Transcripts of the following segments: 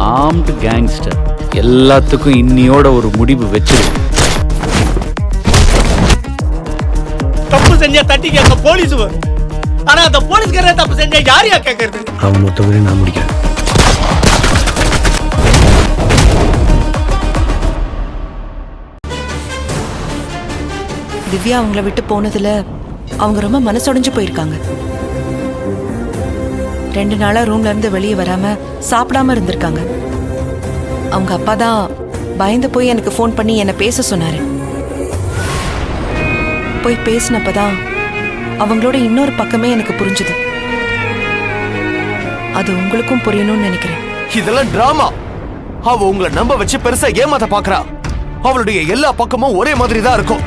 Armed gangster. எல்லாத்துக்கும் இன்னியோட ஒரு முடிவு வச்சிரு. தப்பு செஞ்சா தட்டி கேட்க போலீஸ் வரும். ஆனா அந்த போலீஸ்காரே தப்பு செஞ்சா யாரையா கேட்கறது? அவன் மொத்தமே நான் முடிக்கிறேன். திவ்யா அவங்கள விட்டு போனதுல அவங்க ரொம்ப மனசுடைஞ்சு போயிருக்காங்க. 2 நாளா ரூம்ல இருந்து வெளியே வராம சாப்பிடாம இருந்திருக்காங்க. அவங்க அப்பா தான் பயந்து போய் எனக்கு ஃபோன் பண்ணி என்ன பேச சொன்னாரு. போய் பேசினப்பதான் அவங்களோட இன்னொரு பக்கமே எனக்கு புரிஞ்சுது. அது உங்களுக்கும் புரியணும்னு நினைக்கிறேன். இதெல்லாம் டிராமா. அவ உங்களை நம்ப வச்சு பெருசா ஏமாத்த பாக்குறா. அவளுடைய எல்லா பக்கமும் ஒரே மாதிரி தான் இருக்கும்.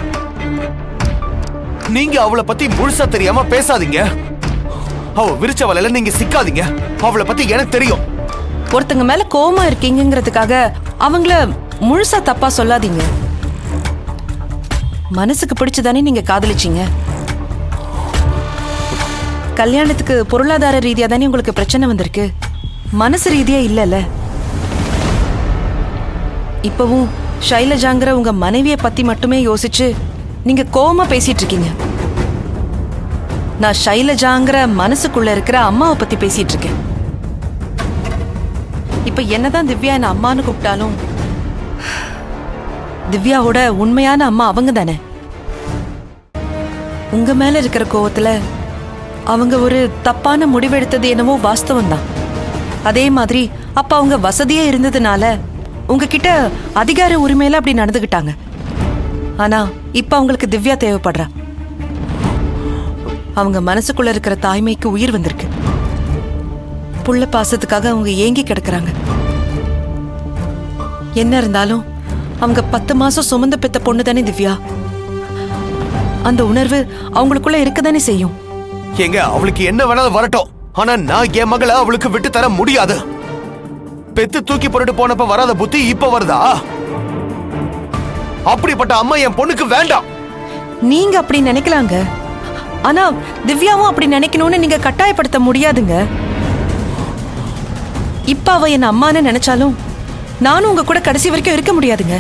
நீங்க அவளை பத்தி முழுசா தெரியாம பேசாதீங்க. அவ விரிச்ச வலையில நீங்க சிக்காதீங்க. அவளை பத்தி எனக்கு தெரியும். ஒருத்தங்க மேல கோவமா இருக்கீங்கிறதுக்காக அவங்கள முழுசா தப்பா சொல்லாதீங்க. மனசுக்கு பிடிச்சதானே நீங்க காதலிச்சீங்க. கல்யாணத்துக்கு பொருளாதார ரீதியா தானே உங்களுக்கு பிரச்சனை வந்திருக்கு. மனசு ரீதியா இல்லல. இப்பவும் ஷைலஜாங்கிற உங்க மனைவிய பத்தி மட்டுமே யோசிச்சு நீங்க கோவமா பேசிட்டு இருக்கீங்க. நான் ஷைலஜாங்கிற மனசுக்குள்ள இருக்கிற அம்மாவை பத்தி பேசிட்டு இருக்கேன். இப்ப என்னதான் திவ்யா என்ன அம்மான்னு கூப்பிட்டாலும் திவ்யாவோட உண்மையான அம்மா அவங்க தானே. உங்க மேல இருக்கிற கோவத்துல அவங்க ஒரு தப்பான முடிவெடுத்தது என்னவோ வாஸ்தவம் தான். அதே மாதிரி அப்ப அவங்க வசதியா இருந்ததுனால உங்ககிட்ட அதிகார உரிமையில அப்படி நடந்துகிட்டாங்க. ஆனா இப்ப அவங்களுக்கு திவ்யா தேவைப்படுறா. அவங்க மனசுக்குள்ள இருக்கிற தாய்மைக்கு உயிர் வந்திருக்கு. புள்ள பாசத்துக்காக அவங்க ஏங்கி கிடக்குறாங்க. என்ன இருந்தாலும் அவங்க 10 மாசம் சுமந்து பெத்த பொண்ணு தானே திவ்யா. அந்த உணர்வு அவங்களுக்குள்ள இருக்கதானே செய்யும். எங்க அவளுக்கு என்ன வேணாலும் வரட்டும். ஆனா நான் என் மகளை அவளுக்கு விட்டு தர முடியாது. பெத்து தூக்கி போட்டு போனப்ப வராத புத்தி இப்ப வருதா? அப்படிப்பட்ட அம்மா என் பொண்ணுக்கு வேண்டாம். நீங்க அப்படி நினைக்கலாங்க. ஆனா திவ்யாவும் அப்படி நினைக்கணும்னு நீங்க கட்டாயப்படுத்த முடியாதுங்க. இப்ப அவ என் அம்மான்னு நினைச்சாலும் நானும் உங்க கூட கடைசி வரைக்கும் இருக்க முடியாதுங்க.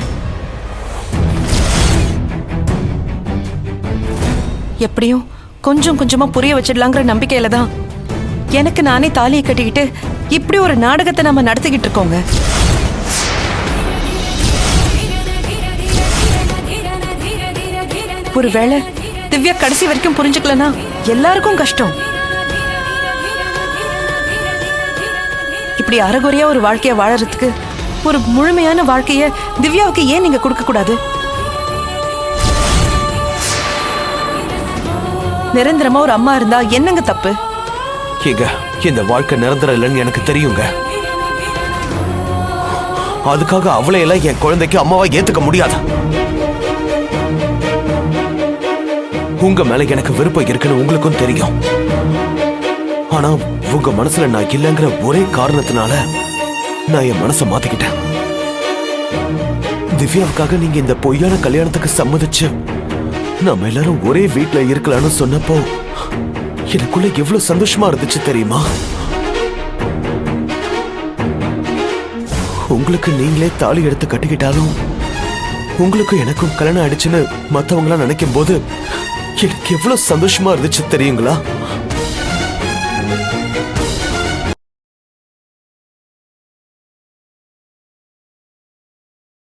எப்படியும் கொஞ்சம் கொஞ்சமா புரிய வச்சிடலாங்கிற நம்பிக்கையில தான் எனக்கு நானே தாலியை கட்டிக்கிட்டு இப்படி ஒரு நாடகத்தை நம்ம நடத்திக்கிட்டு இருக்கோங்க. ஒருவேளை திவ்யா கடைசி வரைக்கும் புரிஞ்சுக்கலனா எல்லாருக்கும் கஷ்டம். இப்படி அறகுறையா ஒரு வாழ்க்கைய வாழறதுக்கு ஒரு முழுமையான வாழ்க்கைய திவ்யாவுக்கு ஏன் நீங்க கொடுக்க கூடாது? நிரந்தரமா ஒரு அம்மா இருந்தா என்னங்க தப்பு? இந்த வாழ்க்கை நிரந்தரம் இல்லைன்னு எனக்கு தெரியுங்க. அதுக்காக அவளை எல்லாம் என் குழந்தைக்கு அம்மாவா ஏத்துக்க முடியாது. உங்க மேல எனக்கு விருப்பம் இருக்குன்னு உங்களுக்கும் தெரியும். ஆனா உங்க மனசுல நான் இல்லைங்கிற ஒரே காரணத்தினால நான் என் மனசை மாத்திக்கிட்டேன். திவ்யாவுக்காக நீங்க இந்த பொய்யான கல்யாணத்துக்கு சம்மதிச்சு நம்ம எல்லாரும் ஒரே வீட்டுல இருக்கலாம்னு சொன்னப்போ எனக்குள்ள எவ்வளவு சந்தோஷமா இருந்துச்சு தெரியுமா? உங்களுக்கு நீங்களே தாலி எடுத்து கட்டிக்கிட்டாலும் உங்களுக்கு எனக்கும் கல்யாணம் ஆயிடுச்சுன்னு மத்தவங்களா நினைக்கும் போது எனக்கு எவ்வளவு சந்தோஷமா இருந்துச்சு தெரியுங்களா?